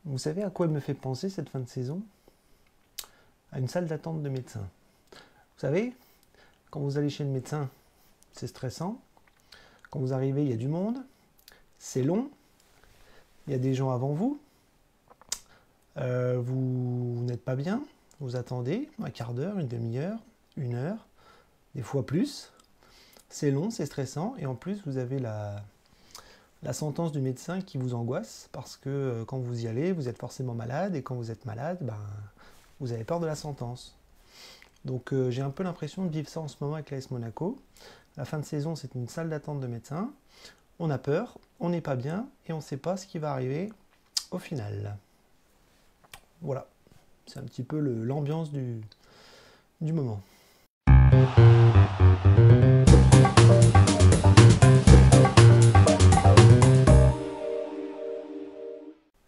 Vous savez à quoi elle me fait penser cette fin de saison? À une salle d'attente de médecin. Vous savez, quand vous allez chez le médecin, c'est stressant. Quand vous arrivez, il y a du monde. C'est long. Il y a des gens avant vous. Vous n'êtes pas bien. Vous attendez un quart d'heure, une demi-heure, une heure, des fois plus. C'est long, c'est stressant. Et en plus, vous avez la sentence du médecin qui vous angoisse parce que quand vous y allez, vous êtes forcément malade. Et quand vous êtes malade, vous avez peur de la sentence. Donc j'ai un peu l'impression de vivre ça en ce moment avec l'AS Monaco. La fin de saison, c'est une salle d'attente de médecin. On a peur, on n'est pas bien et on ne sait pas ce qui va arriver au final. Voilà, c'est un petit peu l'ambiance du moment.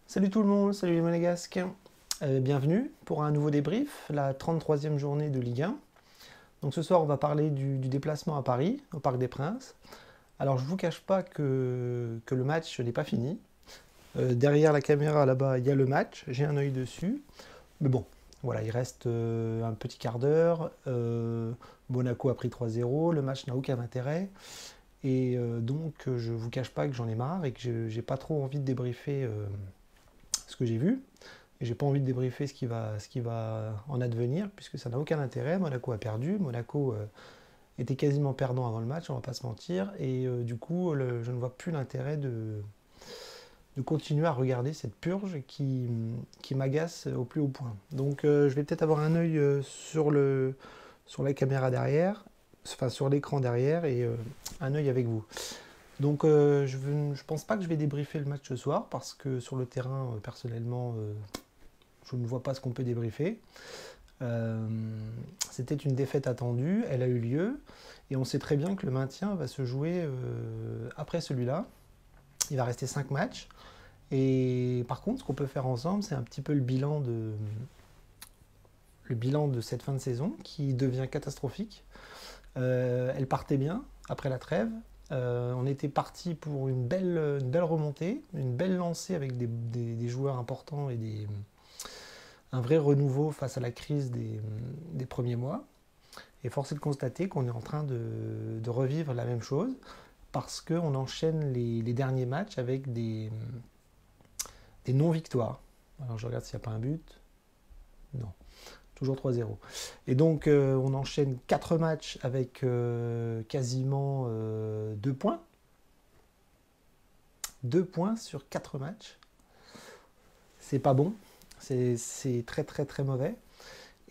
Salut tout le monde, salut les Monégasques. Bienvenue pour un nouveau débrief, la 33e journée de Ligue 1. Donc ce soir, on va parler du déplacement à Paris, au Parc des Princes. Alors je ne vous cache pas que le match n'est pas fini. Derrière la caméra là-bas, il y a le match, j'ai un œil dessus. Mais bon, voilà, il reste un petit quart d'heure. Monaco a pris 3-0, le match n'a aucun intérêt. Et donc je ne vous cache pas que j'en ai marre et que j'ai pas trop envie de débriefer ce que j'ai vu. Et j'ai pas envie de débriefer ce qui va en advenir, puisque ça n'a aucun intérêt. Monaco a perdu. Monaco était quasiment perdant avant le match, on va pas se mentir. Et du coup, je ne vois plus l'intérêt de continuer à regarder cette purge qui m'agace au plus haut point. Donc je vais peut-être avoir un œil sur la caméra derrière, enfin sur l'écran derrière, et un œil avec vous. Donc je pense pas que je vais débriefer le match ce soir, parce que sur le terrain, personnellement, je ne vois pas ce qu'on peut débriefer. C'était une défaite attendue, elle a eu lieu, et on sait très bien que le maintien va se jouer après celui-là. Il va rester 5 matchs. Et par contre, ce qu'on peut faire ensemble, c'est un petit peu le bilan de cette fin de saison qui devient catastrophique. Elle partait bien après la trêve. On était parti pour une belle remontée, une belle lancée avec des joueurs importants et un vrai renouveau face à la crise des premiers mois. Et force est de constater qu'on est en train de revivre la même chose parce qu'on enchaîne les derniers matchs avec des non-victoires. Alors je regarde s'il n'y a pas un but. Non, toujours 3-0. Et donc on enchaîne 4 matchs avec quasiment 2 points. 2 points sur 4 matchs. C'est pas bon. C'est très très très mauvais.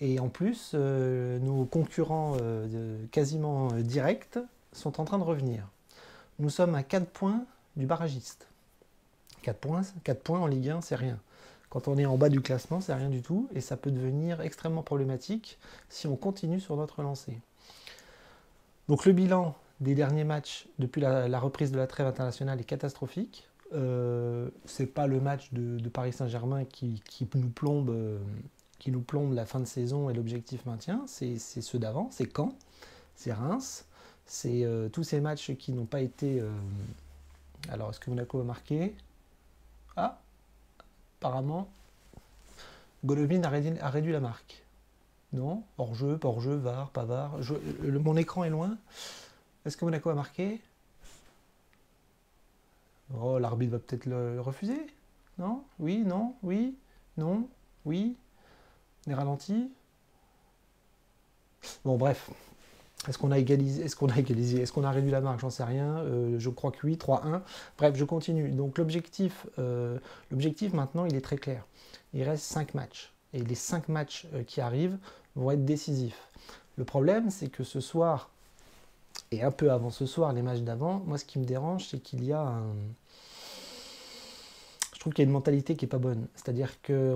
Et en plus, nos concurrents quasiment directs sont en train de revenir. Nous sommes à 4 points du barragiste. 4 points en Ligue 1, c'est rien. Quand on est en bas du classement, c'est rien du tout. Et ça peut devenir extrêmement problématique si on continue sur notre lancée. Donc le bilan des derniers matchs depuis la reprise de la trêve internationale est catastrophique. C'est pas le match de Paris Saint-Germain qui nous plombe la fin de saison et l'objectif maintien. C'est ceux d'avant, c'est Caen, c'est Reims, c'est tous ces matchs qui n'ont pas été... Alors, est-ce que Monaco a marqué? Ah, apparemment, Golovin a réduit la marque. Non, hors-jeu, pas hors-jeu, VAR, pas VAR. Mon écran est loin. Est-ce que Monaco a marqué? Oh, l'arbitre va peut-être le refuser. Non? Oui, non, oui, non, oui. Les ralentis. Bon, bref. Est-ce qu'on a égalisé? Est-ce qu'on a réduit la marque? J'en sais rien. Je crois que oui, 3-1. Bref, je continue. Donc l'objectif maintenant, il est très clair. Il reste 5 matchs. Et les 5 matchs qui arrivent vont être décisifs. Le problème, c'est que ce soir, et un peu avant ce soir, les matchs d'avant, moi ce qui me dérange, c'est qu'il y a je trouve qu'il y a une mentalité qui n'est pas bonne. C'est-à-dire que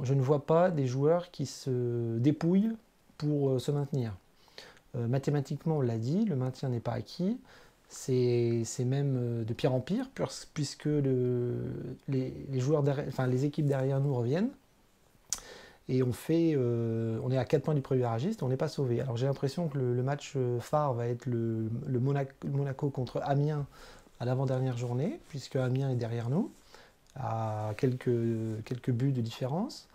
je ne vois pas des joueurs qui se dépouillent pour se maintenir. Mathématiquement, on l'a dit, le maintien n'est pas acquis. C'est même de pire en pire, puisque les équipes derrière nous reviennent. Et on est à 4 points du premier barragiste, on n'est pas sauvé. Alors j'ai l'impression que le match phare va être le Monaco contre Amiens à l'avant-dernière journée, puisque Amiens est derrière nous. à quelques buts de différence.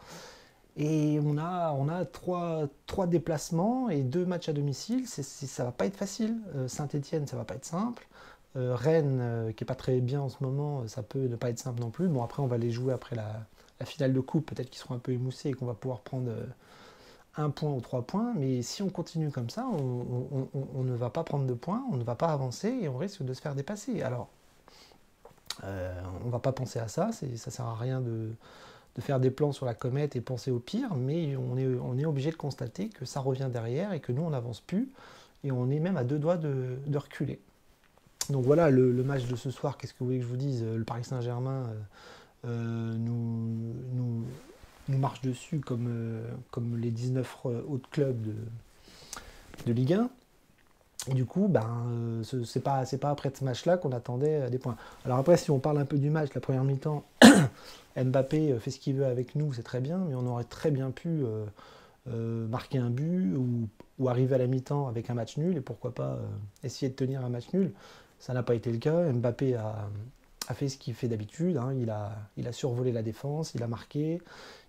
Et on a trois déplacements et 2 matchs à domicile. Ça va pas être facile. Saint-Étienne, ça va pas être simple. Rennes, qui est pas très bien en ce moment, ça peut ne pas être simple non plus. Bon, après, on va les jouer après la finale de coupe. Peut-être qu'ils seront un peu émoussés et qu'on va pouvoir prendre 1 point ou 3 points. Mais si on continue comme ça, on ne va pas prendre de points, on ne va pas avancer et on risque de se faire dépasser. Alors, on va pas penser à ça. Ça sert à rien de faire des plans sur la comète et penser au pire, mais on est obligé de constater que ça revient derrière et que nous, on n'avance plus, et on est même à 2 doigts de reculer. Donc voilà, le match de ce soir, qu'est-ce que vous voulez que je vous dise? Le Paris Saint-Germain nous marche dessus comme les 19 autres clubs de Ligue 1. Et du coup, c'est pas après ce match-là qu'on attendait des points. Alors après, si on parle un peu du match, la première mi-temps, Mbappé fait ce qu'il veut avec nous, c'est très bien, mais on aurait très bien pu marquer un but ou arriver à la mi-temps avec un match nul, et pourquoi pas essayer de tenir un match nul. Ça n'a pas été le cas. Mbappé a fait ce qu'il fait d'habitude, hein. Il a survolé la défense, il a marqué,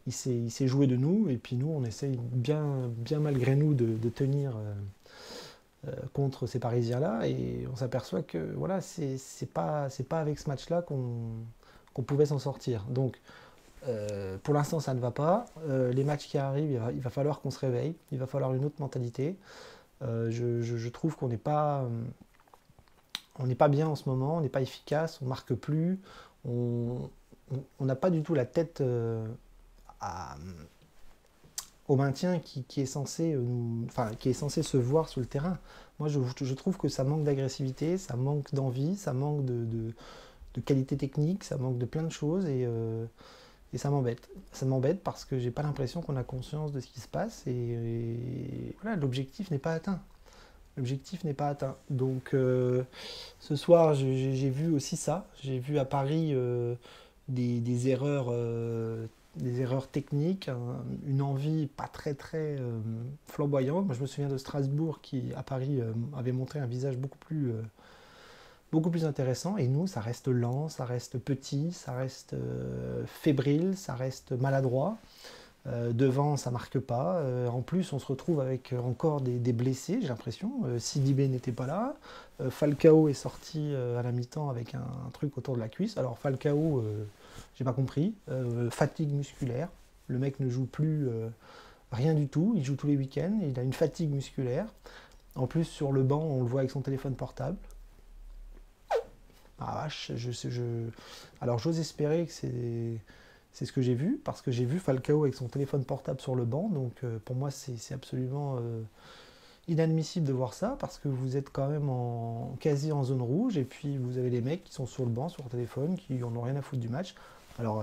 il s'est joué de nous, et puis nous, on essaye bien malgré nous de tenir contre ces Parisiens-là, et on s'aperçoit que voilà, c'est pas avec ce match-là qu'on pouvait s'en sortir. Donc, pour l'instant, ça ne va pas. Les matchs qui arrivent, il va falloir qu'on se réveille, il va falloir une autre mentalité. Je trouve qu'on n'est pas bien en ce moment, on n'est pas efficace, on marque plus, on n'a pas du tout la tête au maintien qui est censé qui est censé se voir sur le terrain. Moi, je trouve que ça manque d'agressivité, ça manque d'envie, ça manque de qualité technique, ça manque de plein de choses, et ça m'embête. Ça m'embête parce que j'ai pas l'impression qu'on a conscience de ce qui se passe, et voilà, l'objectif n'est pas atteint. L'objectif n'est pas atteint. Donc ce soir, j'ai vu aussi ça. J'ai vu à Paris des erreurs techniques, une envie pas très flamboyante. Moi, je me souviens de Strasbourg qui, à Paris, avait montré un visage beaucoup plus intéressant. Et nous, ça reste lent, ça reste petit, ça reste fébrile, ça reste maladroit. Devant, ça marque pas. En plus, on se retrouve avec encore des blessés, j'ai l'impression. Sidibé n'était pas là. Falcao est sorti à la mi-temps avec un truc autour de la cuisse. Alors Falcao, j'ai pas compris. Fatigue musculaire. Le mec ne joue plus rien du tout. Il joue tous les week-ends. Il a une fatigue musculaire. En plus, sur le banc, on le voit avec son téléphone portable. Ah vache, alors j'ose espérer que c'est ce que j'ai vu, parce que j'ai vu Falcao avec son téléphone portable sur le banc, donc pour moi c'est absolument inadmissible de voir ça, parce que vous êtes quand même quasi en zone rouge, et puis vous avez les mecs qui sont sur le banc, sur leur téléphone, qui en ont rien à foutre du match. Alors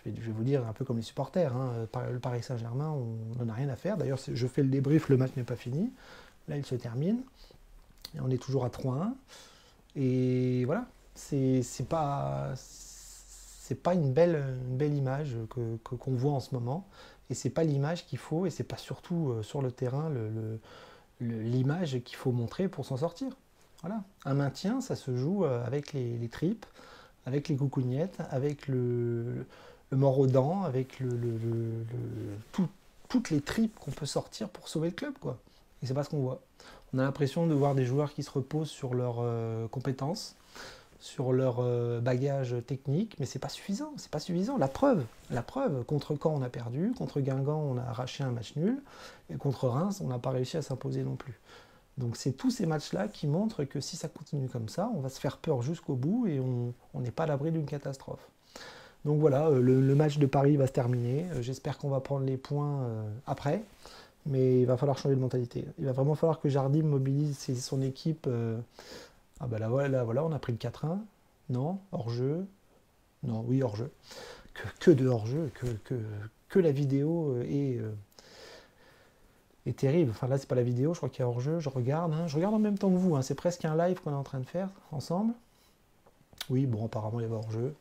je vais vous dire un peu comme les supporters, hein, le Paris Saint-Germain, on n'en a rien à faire. D'ailleurs, je fais le débrief, le match n'est pas fini, là il se termine, et on est toujours à 3-1, et voilà, c'est pas une belle image qu'on voit en ce moment, et c'est pas l'image qu'il faut, et c'est pas surtout sur le terrain l'image qu'il faut montrer pour s'en sortir. Voilà, un maintien, ça se joue avec les tripes, avec les coucougnettes, avec le mort aux dents, avec toutes les tripes qu'on peut sortir pour sauver le club, quoi. Et c'est pas ce qu'on voit. On a l'impression de voir des joueurs qui se reposent sur leurs compétences, sur leur bagage technique, mais c'est pas suffisant, c'est pas suffisant. La preuve, contre Caen on a perdu, contre Guingamp on a arraché un match nul, et contre Reims on n'a pas réussi à s'imposer non plus. Donc c'est tous ces matchs-là qui montrent que si ça continue comme ça, on va se faire peur jusqu'au bout, et on n'est pas à l'abri d'une catastrophe. Donc voilà, le match de Paris va se terminer, j'espère qu'on va prendre les points après, mais il va falloir changer de mentalité. Il va vraiment falloir que Jardim mobilise son équipe. Ah bah là voilà, on a pris le 4-1. Non, hors-jeu. Non, oui, hors-jeu. Que de hors-jeu, que la vidéo est terrible. Enfin là, c'est pas la vidéo, je crois qu'il y a hors-jeu. Je regarde en même temps que vous, hein. C'est presque un live qu'on est en train de faire ensemble. Oui, bon, apparemment, il y avait hors-jeu.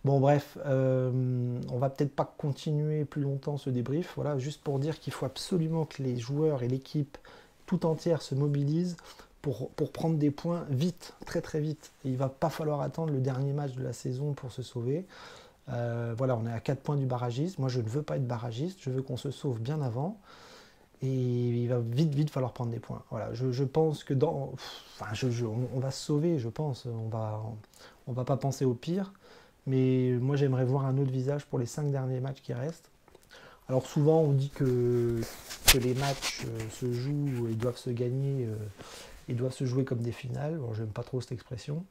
Bon, bref, on va peut-être pas continuer plus longtemps ce débrief. Voilà, juste pour dire qu'il faut absolument que les joueurs et l'équipe tout entière se mobilisent pour prendre des points vite, très vite. Et il va pas falloir attendre le dernier match de la saison pour se sauver. Voilà, on est à 4 points du barragiste. Moi, je ne veux pas être barragiste, je veux qu'on se sauve bien avant. Et il va vite falloir prendre des points. Voilà, je pense que on va se sauver, je pense. On va pas penser au pire. Mais moi, j'aimerais voir un autre visage pour les 5 derniers matchs qui restent. Alors souvent, on dit que les matchs se jouent et doivent se gagner, et doivent se jouer comme des finales. Bon, j'aime pas trop cette expression.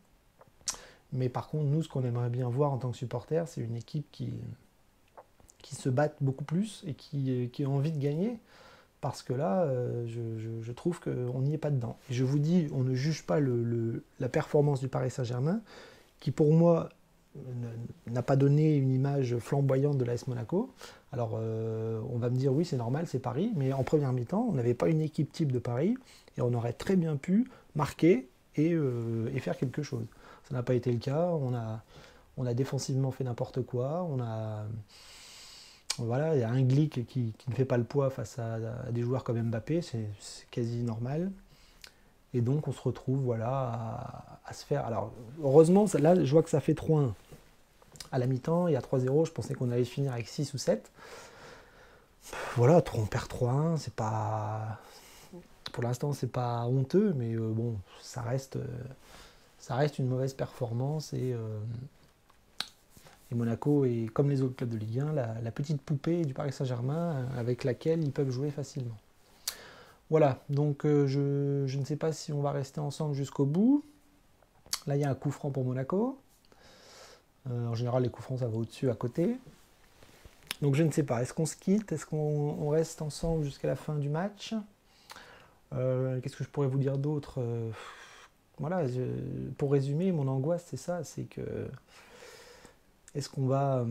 Mais par contre, nous, ce qu'on aimerait bien voir en tant que supporter, c'est une équipe qui se batte beaucoup plus et qui a envie de gagner. Parce que là, je trouve qu'on n'y est pas dedans. Et je vous dis, on ne juge pas la performance du Paris Saint-Germain, qui pour moi n'a pas donné une image flamboyante de l'AS Monaco. Alors, on va me dire, oui, c'est normal, c'est Paris, mais en première mi-temps, on n'avait pas une équipe type de Paris, et on aurait très bien pu marquer et faire quelque chose. Ça n'a pas été le cas, on a défensivement fait n'importe quoi, voilà, il y a un Glick qui ne fait pas le poids face à des joueurs comme Mbappé, c'est quasi normal. Et donc on se retrouve voilà, à se faire. Alors heureusement, là je vois que ça fait 3-1 à la mi-temps, il y a 3-0, je pensais qu'on allait finir avec 6 ou 7. Voilà, on perd 3-1, c'est pas. Pour l'instant c'est pas honteux, mais bon, ça reste une mauvaise performance et Monaco est, comme les autres clubs de Ligue 1, la petite poupée du Paris Saint-Germain avec laquelle ils peuvent jouer facilement. Voilà, donc je ne sais pas si on va rester ensemble jusqu'au bout. Là, il y a un coup franc pour Monaco. En général, les coups francs, ça va au-dessus, à côté. Donc je ne sais pas, est-ce qu'on se quitte? Est-ce qu'on reste ensemble jusqu'à la fin du match? Qu'est-ce que je pourrais vous dire d'autre? Voilà, pour résumer, mon angoisse, c'est ça, c'est que est-ce qu'on va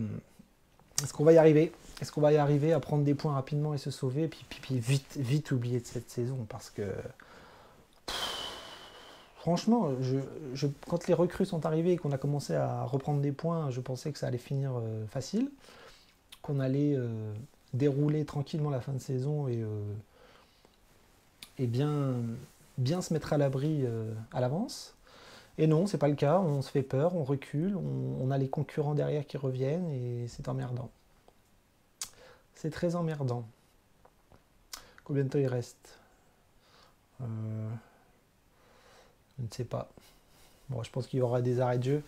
y arriver? Est-ce qu'on va y arriver à prendre des points rapidement et se sauver, et puis vite oublier de cette saison? Parce que, franchement, quand les recrues sont arrivées et qu'on a commencé à reprendre des points, je pensais que ça allait finir facile, qu'on allait dérouler tranquillement la fin de saison et bien se mettre à l'abri à l'avance. Et non, c'est pas le cas, on se fait peur, on recule, on a les concurrents derrière qui reviennent et c'est emmerdant. C'est très emmerdant. Combien de temps il reste? Je ne sais pas. Bon, je pense qu'il y aura des arrêts de jeu.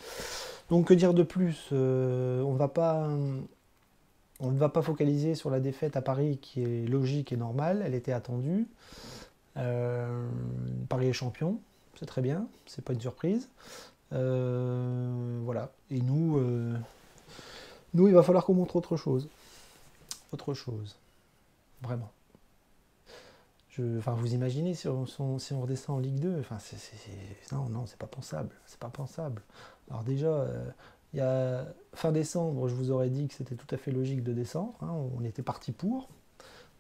Donc que dire de plus? On ne va pas focaliser sur la défaite à Paris qui est logique et normale, elle était attendue. Paris est champion, c'est très bien, c'est pas une surprise. Voilà. Et nous, il va falloir qu'on montre autre chose. Autre chose. Vraiment. Vous imaginez si on redescend en Ligue 2, non, c'est pas pensable. C'est pas pensable. Alors déjà, il y a fin décembre, je vous aurais dit que c'était tout à fait logique de descendre. Hein, on était parti pour.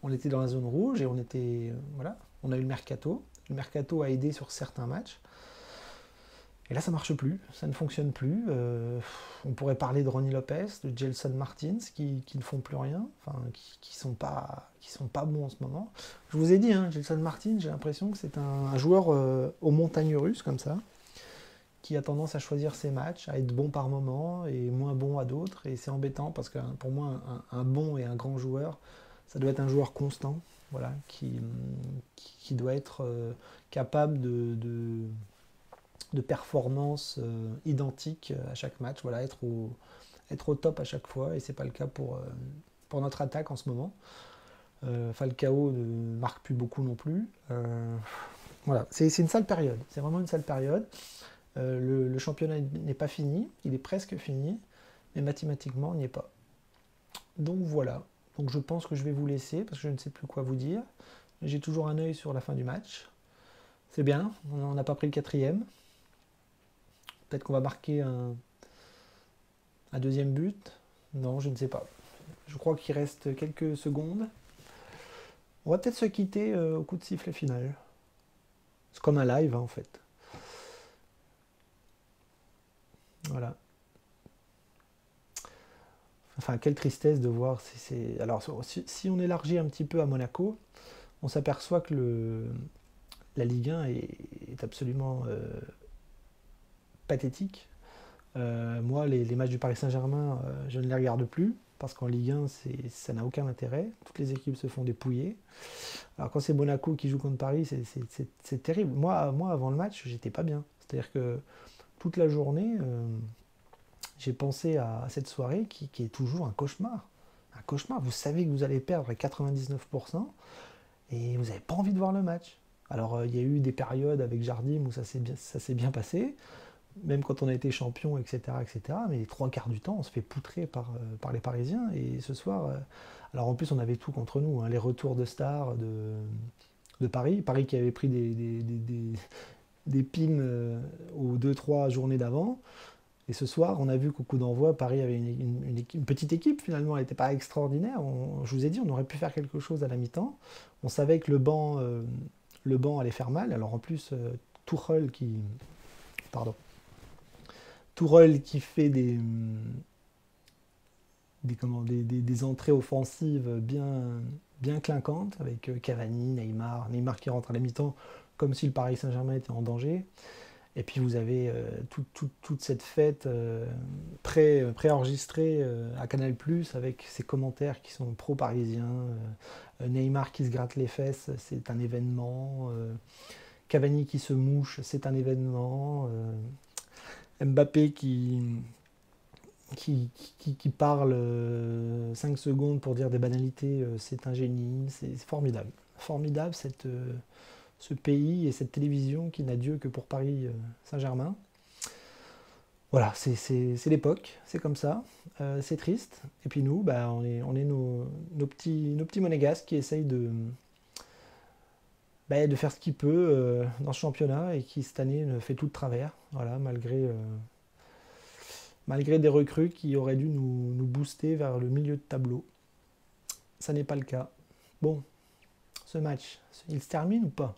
On était dans la zone rouge et on était. Voilà. On a eu le mercato. Le mercato a aidé sur certains matchs. Et là, ça ne marche plus, ça ne fonctionne plus. On pourrait parler de Ronny Lopez, de Gelson Martins, qui ne font plus rien, qui sont pas bons en ce moment. Je vous ai dit, hein, Gelson Martins, j'ai l'impression que c'est un joueur aux montagnes russes, comme ça, qui a tendance à choisir ses matchs, à être bon par moment et moins bon à d'autres. Et c'est embêtant parce que pour moi, un bon et un grand joueur, ça doit être un joueur constant, voilà, qui doit être capable de performances identiques à chaque match, voilà, être au top à chaque fois, et c'est pas le cas pour notre attaque en ce moment. Falcao ne marque plus beaucoup non plus. Voilà, c'est une sale période, c'est vraiment une sale période. Le championnat n'est pas fini, il est presque fini, mais mathématiquement, on n'y est pas. Donc voilà, donc je pense que je vais vous laisser, parce que je ne sais plus quoi vous dire. J'ai toujours un œil sur la fin du match. C'est bien, on n'a pas pris le 4e. Peut-être qu'on va marquer un deuxième but. Non, je ne sais pas. Je crois qu'il reste quelques secondes. On va peut-être se quitter au coup de sifflet final. C'est comme un live, hein, en fait. Voilà. Enfin, quelle tristesse de voir. Alors, si on élargit un petit peu à Monaco, on s'aperçoit que la Ligue 1 est absolument pathétique. Moi, les matchs du Paris Saint-Germain, je ne les regarde plus parce qu'en Ligue 1, ça n'a aucun intérêt. Toutes les équipes se font dépouiller. Alors quand c'est Monaco qui joue contre Paris, c'est terrible. Moi, avant le match, j'étais pas bien. C'est-à-dire que toute la journée, j'ai pensé à cette soirée qui est toujours un cauchemar. Un cauchemar. Vous savez que vous allez perdre à 99% et vous n'avez pas envie de voir le match. Alors il y a eu des périodes avec Jardim où ça s'est bien passé, même quand on a été champion, etc., etc. Mais les trois quarts du temps, on se fait poutrer par les Parisiens. Et ce soir, alors en plus, on avait tout contre nous, hein, les retours de stars de Paris. Paris qui avait pris des pins aux 2-3 journées d'avant. Et ce soir, on a vu qu'au coup d'envoi, Paris avait une petite équipe, finalement, elle n'était pas extraordinaire. Je vous ai dit, on aurait pu faire quelque chose à la mi-temps. On savait que le banc allait faire mal. Alors en plus, Tuchel pardon, Tourelle qui fait des entrées offensives bien clinquantes avec Cavani, Neymar qui rentre à la mi-temps comme si le Paris Saint-Germain était en danger. Et puis vous avez toute cette fête préenregistrée à Canal+, avec ses commentaires qui sont pro-parisiens. Neymar qui se gratte les fesses, c'est un événement. Cavani qui se mouche, c'est un événement. Mbappé qui parle 5 secondes pour dire des banalités, c'est un génie, c'est formidable. Formidable ce pays et cette télévision qui n'a Dieu que pour Paris Saint-Germain. Voilà, c'est l'époque, c'est comme ça, c'est triste. Et puis nous, bah, on est nos petits monégasques qui essayent de faire ce qu'il peut dans ce championnat et qui cette année fait tout de travers, voilà, malgré des recrues qui auraient dû nous booster vers le milieu de tableau. Ça n'est pas le cas. Bon, ce match, il se termine ou pas?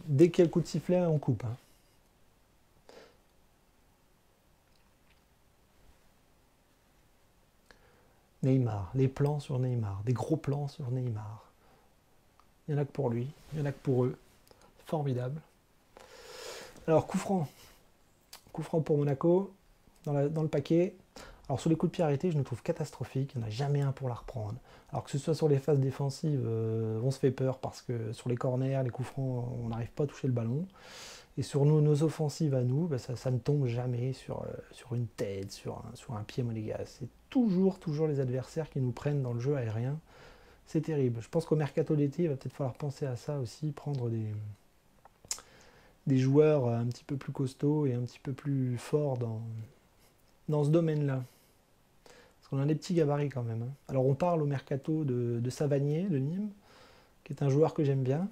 Dès qu'il y a le coup de sifflet, on coupe. Hein. Neymar, les plans sur Neymar, des gros plans sur Neymar. Il n'y en a que pour lui, il n'y en a que pour eux. Formidable. Alors, coup franc. Coup franc pour Monaco, dans le paquet. Alors sur les coups de pied arrêtés, je nous trouve catastrophique. Il n'y en a jamais un pour la reprendre. Alors que ce soit sur les phases défensives, on se fait peur parce que sur les corners, les coups francs, on n'arrive pas à toucher le ballon. Et sur nos offensives à nous, bah, ça ne tombe jamais sur une tête, sur un pied monégasque. C'est toujours les adversaires qui nous prennent dans le jeu aérien. C'est terrible. Je pense qu'au mercato d'été, il va peut-être falloir penser à ça aussi, prendre des joueurs un petit peu plus costauds et un petit peu plus forts dans ce domaine-là. Parce qu'on a des petits gabarits quand même. Hein. Alors on parle au mercato de Savanier, de Nîmes, qui est un joueur que j'aime bien.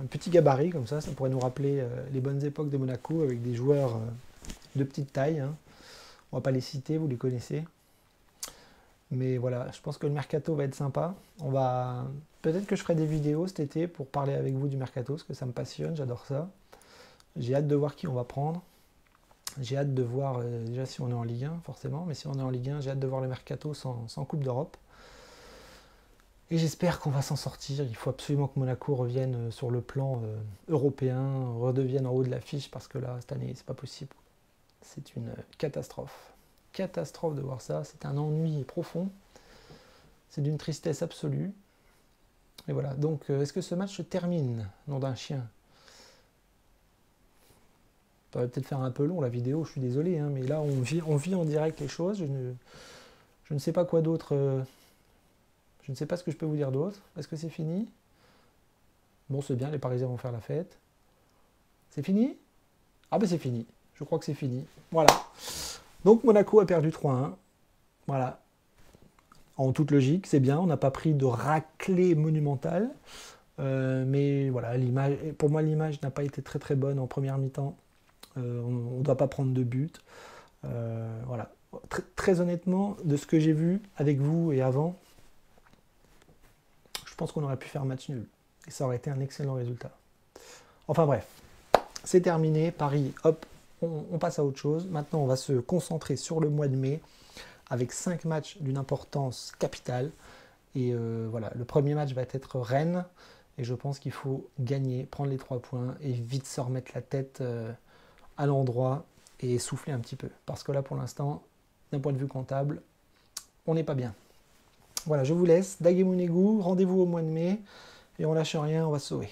Un petit gabarit comme ça pourrait nous rappeler les bonnes époques de Monaco avec des joueurs de petite taille. Hein. On ne va pas les citer, vous les connaissez. Mais voilà, je pense que le mercato va être sympa. Peut-être que je ferai des vidéos cet été pour parler avec vous du mercato, parce que ça me passionne, j'adore ça. J'ai hâte de voir qui on va prendre. J'ai hâte de voir, déjà si on est en Ligue 1 forcément, mais si on est en Ligue 1, j'ai hâte de voir le mercato sans Coupe d'Europe. Et j'espère qu'on va s'en sortir. Il faut absolument que Monaco revienne sur le plan européen, redevienne en haut de l'affiche, parce que là, cette année, c'est pas possible. C'est une catastrophe. Catastrophe de voir ça. C'est un ennui profond. C'est d'une tristesse absolue. Et voilà. Donc, est-ce que ce match se termine? Nom d'un chien. Ça va peut-être faire un peu long la vidéo, je suis désolé, hein, mais là on vit en direct les choses. Je ne sais pas quoi d'autre. Je ne sais pas ce que je peux vous dire d'autre. Est-ce que c'est fini? Bon, c'est bien, les Parisiens vont faire la fête. C'est fini? Ah ben c'est fini. Je crois que c'est fini. Voilà. Donc Monaco a perdu 3-1. Voilà. En toute logique, c'est bien. On n'a pas pris de raclée monumentale. Mais voilà, pour moi, l'image n'a pas été très très bonne en première mi-temps. On ne doit pas prendre de but. Voilà. Très honnêtement, de ce que j'ai vu avec vous et avant, je pense qu'on aurait pu faire un match nul. Et ça aurait été un excellent résultat. Enfin bref, c'est terminé. Paris, hop, on passe à autre chose. Maintenant, on va se concentrer sur le mois de mai avec 5 matchs d'une importance capitale. Et voilà, le premier match va être Rennes. Et je pense qu'il faut gagner, prendre les 3 points et vite se remettre la tête à l'endroit et souffler un petit peu. Parce que là, pour l'instant, d'un point de vue comptable, on n'est pas bien. Voilà, je vous laisse. Dagemunego, rendez-vous au mois de mai. Et on lâche rien, on va se sauver.